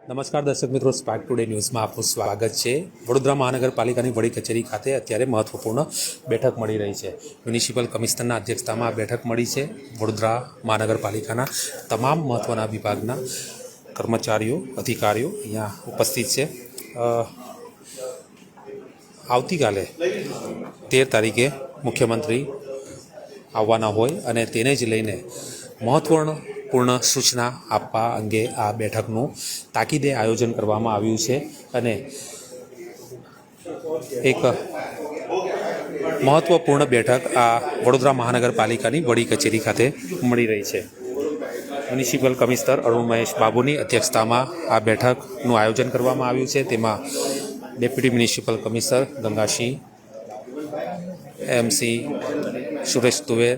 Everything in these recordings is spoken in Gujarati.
નમસ્કાર દર્શક મિત્રો, સ્પાર્ક ટુડે ન્યૂઝમાં આપનું સ્વાગત છે। વડોદરા મહાનગરપાલિકાની વડી કચેરી ખાતે અત્યારે મહત્વપૂર્ણ બેઠક મળી રહી છે। મ્યુનિસિપલ કમિશનરના અધ્યક્ષતામાં આ બેઠક મળી છે। વડોદરા મહાનગરપાલિકાના તમામ મહત્ત્વના વિભાગના કર્મચારીઓ અધિકારીઓ અહીંયા ઉપસ્થિત છે। આવતીકાલે 13 તારીખે મુખ્યમંત્રી આવવાના હોય અને તેને જ લઈને મહત્વપૂર્ણ સૂચના આપવા અંગે આ બેઠકનું તાકીદે આયોજન કરવામાં આવ્યું છે અને એક મહત્વપૂર્ણ બેઠક આ વડોદરા મહાનગરપાલિકાની વડી કચેરી ખાતે મળી રહી છે। મ્યુનિસિપલ કમિશનર અરુણ મહેશ બાબુની અધ્યક્ષતામાં આ બેઠકનું આયોજન કરવામાં આવ્યું છે। તેમાં deputy municipal commissioner Gangasingh, MC Suresh તુવેર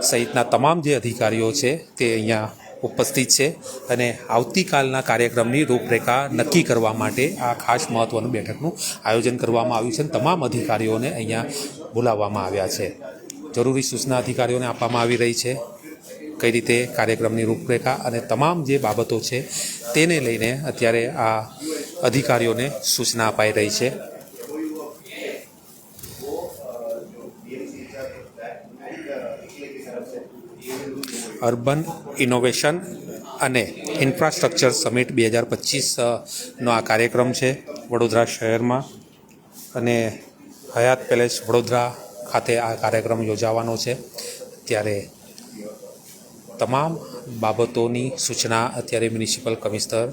સહિતના તમામ જે અધિકારીઓ છે તે અહીંયા ઉપસ્થિત છે અને આવતીકાલના કાર્યક્રમની રૂપરેખા નક્કી કરવા માટે આ ખાસ મહત્ત્વનું બેઠકનું આયોજન કરવામાં આવ્યું છે અને તમામ અધિકારીઓને અહીંયા બોલાવવામાં આવ્યા છે। જરૂરી સૂચના અધિકારીઓને આપવામાં આવી રહી છે, કઈ રીતે કાર્યક્રમની રૂપરેખા અને તમામ જે બાબતો છે તેને લઈને અત્યારે આ અધિકારીઓને સૂચના અપાઈ રહી છે। અર્બન ઇનોવેશન અને ઇન્ફ્રાસ્ટ્રક્ચર સમિટ 2025નો આ કાર્યક્રમ છે વડોદરા શહેરમાં અને હયાત પેલેસ વડોદરા ખાતે આ કાર્યક્રમ યોજાવાનો છે। ત્યારે તમામ બાબતોની સૂચના અત્યારે મ્યુનિસિપલ કમિશનર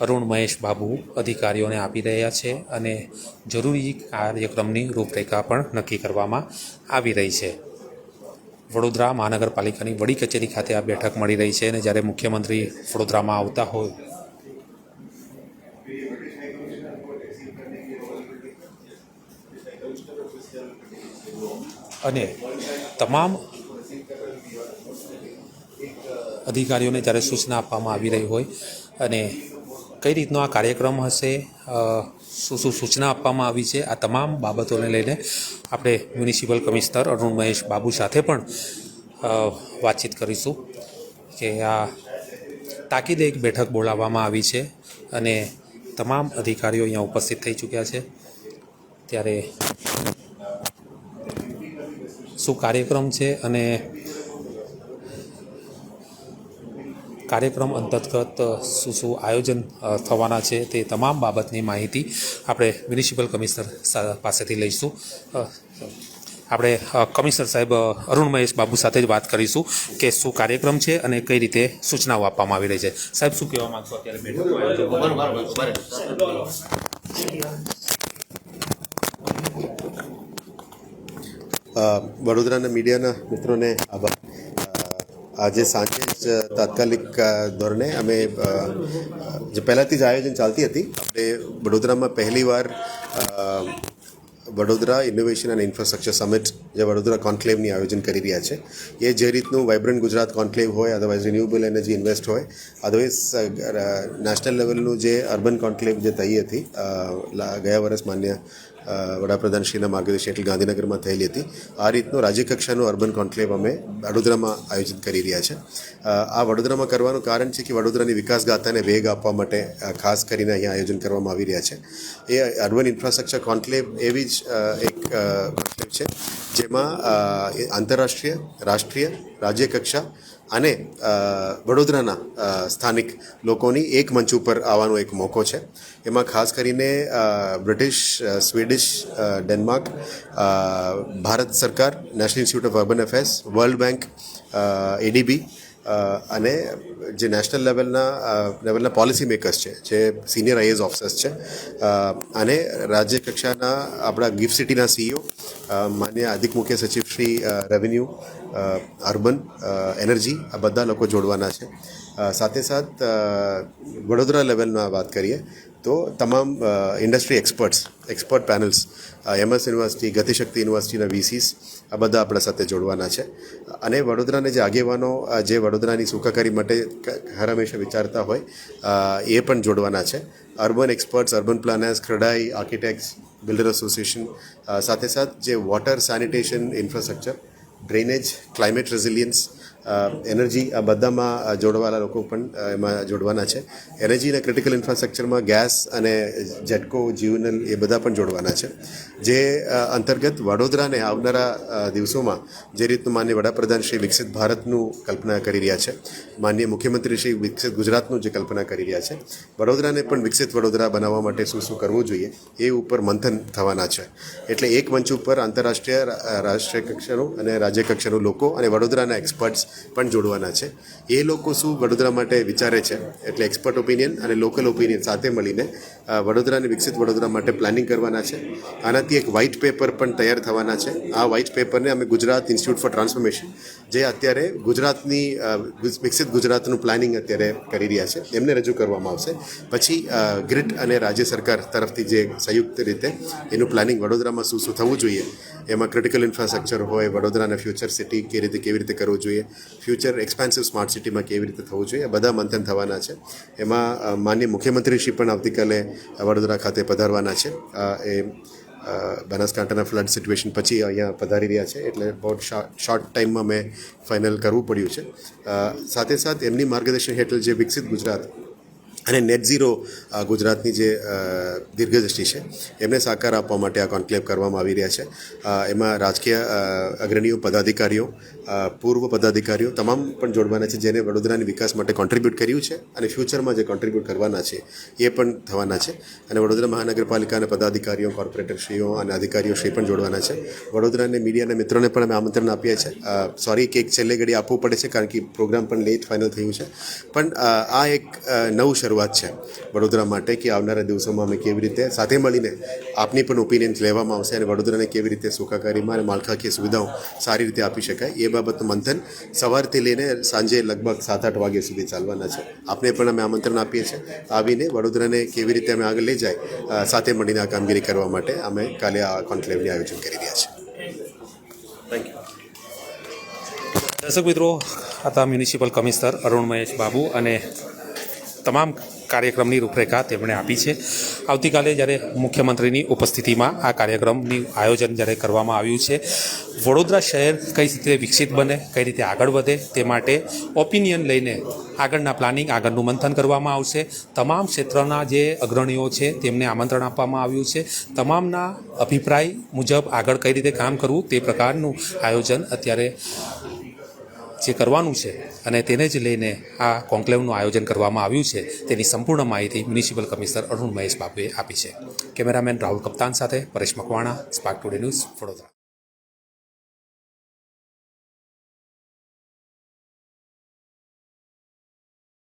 અરુણ મહેશ બાબુ અધિકારીઓને આપી રહ્યા છે અને જરૂરી કાર્યક્રમની રૂપરેખા પણ નક્કી કરવામાં આવી રહી છે। વડોદરા મહાનગરપાલિકાની વડી કચેરી ખાતે આ બેઠક મળી રહી છે અને જ્યારે મુખ્યમંત્રી વડોદરામાં આવતા હોય અને તમામ અધિકારીઓને જ્યારે સૂચના આપવામાં આવી રહી હોય અને કઈ રીતનો આ કાર્યક્રમ હશે, શું સૂચના આપવામાં આવી છે, આ તમામ બાબતોને લઈને આપણે મ્યુનિસિપલ કમિશનર અરુણ મહેશ બાબુ સાથે પણ વાતચીત કરીશું કે આ તાકીદે એક બેઠક બોલાવવામાં આવી છે અને તમામ અધિકારીઓ અહીંયા ઉપસ્થિત થઈ ચૂક્યા છે। ત્યારે શું કાર્યક્રમ છે અને કાર્યક્રમ અંતર્ગત શું આયોજન થવાના છે તે તમામ બાબતની માહિતી આપણે મ્યુનિસિપલ કમિશનર પાસેથી લઈશું। આપણે કમિશનર સાહેબ અરુણ મહેશ બાબુ સાથે જ વાત કરીશું કે શું કાર્યક્રમ છે અને કઈ રીતે સૂચનાઓ આપવામાં આવી રહી છે। સાહેબ, શું કહેવા માંગશો અત્યારે બેઠકનું આયોજન? વડોદરાના મીડિયાના મિત્રોને આભાર। આજે સાંજે જ તાત્કાલિક ધોરણે અમે જે પહેલાંથી જ આયોજન ચાલતી હતી, આપણે વડોદરામાં પહેલીવાર વડોદરા ઇનોવેશન અને ઇન્ફ્રાસ્ટ્રક્ચર સમિટ જે વડોદરા કોન્ક્લેવની આયોજન કરી રહ્યા છે। એ જે રીતનું વાઇબ્રન્ટ ગુજરાત કોન્ક્લેવ હોય, અદરવાઇઝ રિન્યુએબલ એનર્જી ઇન્વેસ્ટ હોય, અદરવાઇઝ નેશનલ લેવલનું જે અર્બન કોન્ક્લેવ જે થઈ હતી ગયા વર્ષ માન્ય વડાપ્રધાનશ્રીના માર્ગદર્શન હેઠળ ગાંધીનગરમાં થયેલી હતી, આ રીતનું રાજ્યકક્ષાનું અર્બન કોન્ક્લેવ અમે વડોદરામાં આયોજન કરી રહ્યા છે। આ વડોદરામાં કરવાનું કારણ છે કે વડોદરાની વિકાસ ગાથાને વેગ આપવા માટે ખાસ કરીને અહીંયા આયોજન કરવામાં આવી રહ્યા છે। એ અર્બન ઇન્ફ્રાસ્ટ્રક્ચર કોન્ક્લેવ એવી જ એક કોન્ક્લેવ છે જેમાં આંતરરાષ્ટ્રીય, રાષ્ટ્રીય, રાજ્યકક્ષા અને વડોદરાના સ્થાનિક લોકોની એક મંચ ઉપર આવવાનો એક મોકો છે। એમાં ખાસ કરીને બ્રિટિશ, સ્વીડિશ, ડેનમાર્ક, ભારત સરકાર, national institute of urban affairs, world bank, ADB અને જે નેશનલ લેવલના પોલિસી મેકર્સ છે, જે સિનિયર IAS ઓફિસર્સ છે, અને રાજ્ય કક્ષાના આપણા ગિફ્ટ સિટીના CEO માન્ય અધિક મુખ્ય સચિવ શ્રી રેવન્યુ, અર્બન, એનર્જી, આ બધા લોકો જોડવાના છે। સાથે સાથ વડોદરા લેવલમાં વાત કરીએ તો તમામ industry expert panels, MS university, Gatishakti યુનિવર્સિટીના VCs, આ બધા આપણા સાથે જોડવાના છે। અને વડોદરાને જે આગેવાનો જે વડોદરાની સુખાકારી માટે હર હંમેશા વિચારતા હોય એ પણ જોડવાના છે। Urban experts, urban planners, CREDAI, architects, builder association, સાથે સાથ જે water, sanitation, infrastructure, drainage, climate resilience, energy આ બધામાં જોડવાના લોકો પણ એમાં જોડવાના છે. એનર્જી અને ક્રિટિકલ ઇન્ફ્રાસ્ટ્રક્ચરમાં ગેસ અને જેટકો જીવનલ એ બધા પણ જોડવાના છે. જે અંતર્ગત વડોદરાને આવનારા દિવસોમાં જે રીતનું માનનીય વડાપ્રધાન શ્રી વિકસિત ભારતનું કલ્પના કરી રહ્યા છે, માનનીય મુખ્યમંત્રી શ્રી વિકસિત ગુજરાતનું જે કલ્પના કરી રહ્યા છે, વડોદરાને પણ વિકસિત વડોદરા બનાવવા માટે શું શું કરવું જોઈએ એ ઉપર મંથન થવાના છે. એટલે એક મંચ ઉપર આંતરરાષ્ટ્રીય, રાષ્ટ્રીય કક્ષાનું અને રાજ્ય કક્ષાનું લોકો અને વડોદરાના એક્સપર્ટ્સ પણ જોડવાના છે. એ લોકો શું વડોદરા માટે વિચારે છે, એટલે એક્સપર્ટ ઓપિનિયન અને લોકલ ઓપિનિયન સાથે મળીને વડોદરાને વિકસિત વડોદરા માટે પ્લાનિંગ કરવાના છે. આનાથી એક વ્હાઇટ પેપર પણ તૈયાર થવાના છે. આ વ્હાઇટ પેપરને અમે ગુજરાત ઇન્સ્ટિટ્યૂટ ફોર ટ્રાન્સફોર્મેશન, જે અત્યારે ગુજરાતની વિકસિત ગુજરાતનું પ્લાનિંગ અત્યારે કરી રહ્યા છે, એમને રજૂ કરવામાં આવશે. પછી ગ્રીટ અને રાજ્ય સરકાર તરફથી જે સંયુક્ત રીતે એનું પ્લાનિંગ વડોદરામાં શું શું થવું જોઈએ, એમાં ક્રિટિકલ ઇન્ફ્રાસ્ટ્રક્ચર હોય, વડોદરાને ફ્યુચર સિટી કેવી રીતે કરવું જોઈએ, ફ્યુચર એક્સપાન્સિવ સ્માર્ટ સિટીમાં કેવી રીતે થવું જોઈએ, બધા મંથન થવાના છે. એમાં માનનીય મુખ્યમંત્રીશ્રી પણ આવતીકાલે વડોદરા ખાતે પધારવાના છે. એ બનાસકાંઠાના ફ્લડ સિચ્યુએશન પછી અહીંયા પધારી રહ્યા છે, એટલે બહુ શોર્ટ ટાઈમમાં મેં ફાઇનલ કરવું પડ્યું છે. સાથે સાથે એમની માર્ગદર્શન હેઠળ જે વિકસિત ગુજરાત અને નેટ ઝીરો ગુજરાતની જે દીર્ઘદ્રષ્ટિ છે એમને સાકાર આપવા માટે આ કોન્ક્લેવ કરવામાં આવી રહ્યા છે. એમાં રાજકીય અગ્રણીઓ, પદાધિકારીઓ, પૂર્વ પદાધિકારીઓ તમામ પણ જોડવાના છે, જેને વડોદરાની વિકાસ માટે કોન્ટ્રીબ્યુટ કર્યું છે અને ફ્યુચરમાં જે કોન્ટ્રીબ્યુટ કરવાના છે એ પણ થવાના છે. અને વડોદરા મહાનગરપાલિકાના પદાધિકારીઓ, કોર્પોરેટરશ્રીઓ અને અધિકારીઓશ્રી પણ જોડવાના છે. વડોદરાને મીડિયાના મિત્રોને પણ અમે આમંત્રણ આપીએ છીએ. સોરી કે એક છેલ્લે ઘડી આપવું પડે છે, કારણ કે પ્રોગ્રામ પણ લેટ ફાઇનલ થયું છે, પણ આ એક નવું શરૂઆત છે વડોદરા માટે કે આવનારા દિવસોમાં અમે કેવી રીતે સાથે મળીને આપની પણ ઓપિનિયન્સ લેવામાં આવશે અને વડોદરાને કેવી રીતે સુખાકારીમાં અને માળખાકીય સુવિધાઓ સારી રીતે આપી શકાય એ બાબતનું મંથન સવારથી લઈને સાંજે લગભગ 7-8 વાગ્યા સુધી ચાલવાના છે. આપને પણ અમે આમંત્રણ આપીએ છીએ. આવીને વડોદરાને કેવી રીતે અમે આગળ લઈ જાય સાથે મળીને આ કામગીરી કરવા માટે અમે કાલે આ કોન્ક્લેવની આયોજન કરી રહ્યા છીએ. Thank you. દર્શક મિત્રો, હતા મ્યુનિસિપલ કમિશનર અરુણ મહેશ બાબુ અને તમામ કાર્યક્રમની રૂપરેખા તેમણે આપી છે. આવતીકાલે જ્યારે મુખ્યમંત્રીની ઉપસ્થિતિમાં આ કાર્યક્રમની આયોજન જ્યારે કરવામાં આવ્યું છે, વડોદરા શહેર કઈ રીતે વિકસિત બને, કઈ રીતે આગળ વધે તે માટે ઓપિનિયન લઈને આગળના પ્લાનિંગ, આગળનું મંથન કરવામાં આવશે. તમામ ક્ષેત્રના જે અગ્રણીઓ છે તેમને આમંત્રણ આપવામાં આવ્યું છે. તમામના અભિપ્રાય મુજબ આગળ કઈ રીતે કામ કરવું તે પ્રકારનું આયોજન અત્યારે જે કરવાનું છે અને તેને જ લઈને આ કોન્ક્લેવનું આયોજન કરવામાં આવ્યું છે, તેની સંપૂર્ણ માહિતી મ્યુનિસિપલ કમિશનર અરુણ મહેશ બાબુએ આપી છે. કેમેરામેન રાહુલ કપ્તાન સાથે Paresh Makwana, spark today news, Vadodara.